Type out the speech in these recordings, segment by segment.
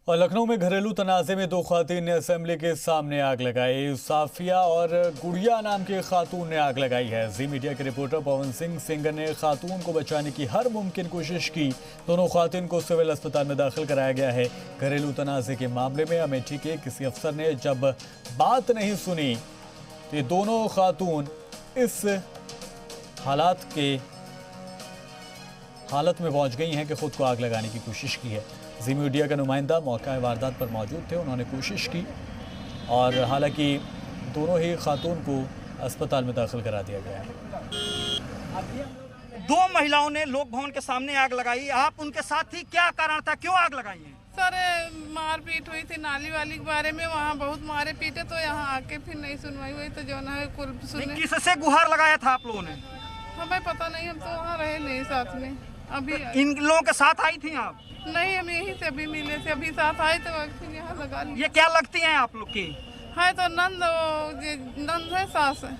और लखनऊ में घरेलू तनाज़े में दो खातून ने असेंबली के सामने आग लगाई। साफिया और गुड़िया नाम की खातून ने आग लगाई है। जी मीडिया के रिपोर्टर पवन सिंह सेंगर ने खातून को बचाने की हर मुमकिन कोशिश की। दोनों खातून को सिविल अस्पताल में दाखिल कराया गया है। घरेलू तनाज़े के मामले में अमेठी के किसी अफसर ने जब बात नहीं सुनी तो ये दोनों खातून इस हालत में पहुंच गई हैं कि खुद को आग लगाने की कोशिश की है। जी मीडिया का नुमाइंदा मौका वारदात पर मौजूद थे, उन्होंने कोशिश की और हालांकि दोनों ही खातून को अस्पताल में दाखिल करा दिया गया है। दो महिलाओं ने लोक भवन के सामने आग लगाई। आप उनके साथ थी, क्या कारण था, क्यों आग लगाई है? सर मारपीट हुई थी नाली वाली के बारे में, वहाँ बहुत मारे पीटे तो यहाँ आके फिर नहीं सुनवाई हुई तो जो ना कुल सुने। किससे गुहार लगाया था आप लोगों ने? हमें पता नहीं, हम तो वहाँ रहे नहीं साथ में। अभी इन लोगों के साथ आई थी आप? नहीं, हम यहीं से अभी मिले थे, अभी साथ आए तो फिर यहाँ लगा लिया। ये क्या लगती हैं आप लोग की? है तो नंद है, सास है।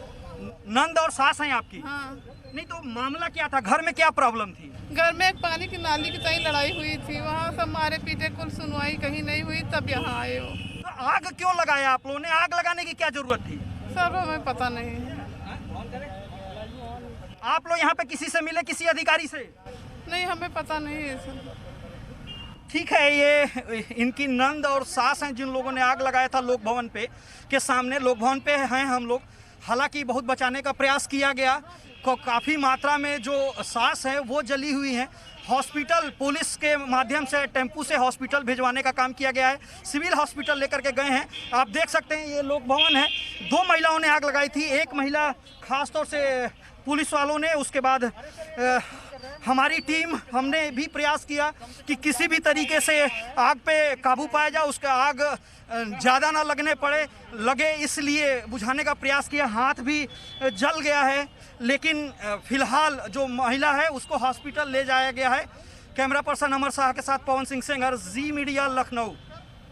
नंद और सास हैं आपकी? हाँ। नहीं तो मामला क्या था, घर में क्या प्रॉब्लम थी? घर में एक पानी की नाली की तई लड़ाई हुई थी, वहाँ सब मारे पीटे, कुल सुनवाई कहीं नहीं हुई, तब यहाँ आए हो। तो आग क्यों लगाया आप लोगों ने? आग लगाने की क्या जरूरत थी? सर हमें पता नहीं। आप लोग यहाँ पे किसी से मिले, किसी अधिकारी से? नहीं, हमें पता नहीं है सर। ठीक है, ये इनकी नंद और सास हैं जिन लोगों ने आग लगाया था लोक भवन पे के सामने। लोक भवन पे हैं हम लोग, हालांकि बहुत बचाने का प्रयास किया गया। काफ़ी मात्रा में जो सास है वो जली हुई हैं। हॉस्पिटल पुलिस के माध्यम से टेम्पू से हॉस्पिटल भिजवाने का काम किया गया है। सिविल हॉस्पिटल लेकर के गए हैं। आप देख सकते हैं ये लोक भवन है। दो महिलाओं ने आग लगाई थी, एक महिला खासतौर से पुलिस वालों ने, उसके बाद हमारी टीम, हमने भी प्रयास किया कि किसी भी तरीके से आग पे काबू पाया जाए, उसका आग ज़्यादा ना लगे इसलिए बुझाने का प्रयास किया। हाथ भी जल गया है, लेकिन फिलहाल जो महिला है उसको हॉस्पिटल ले जाया गया है। कैमरा पर्सन अमर शाह के साथ पवन सिंह सेंगर, जी मीडिया, लखनऊ।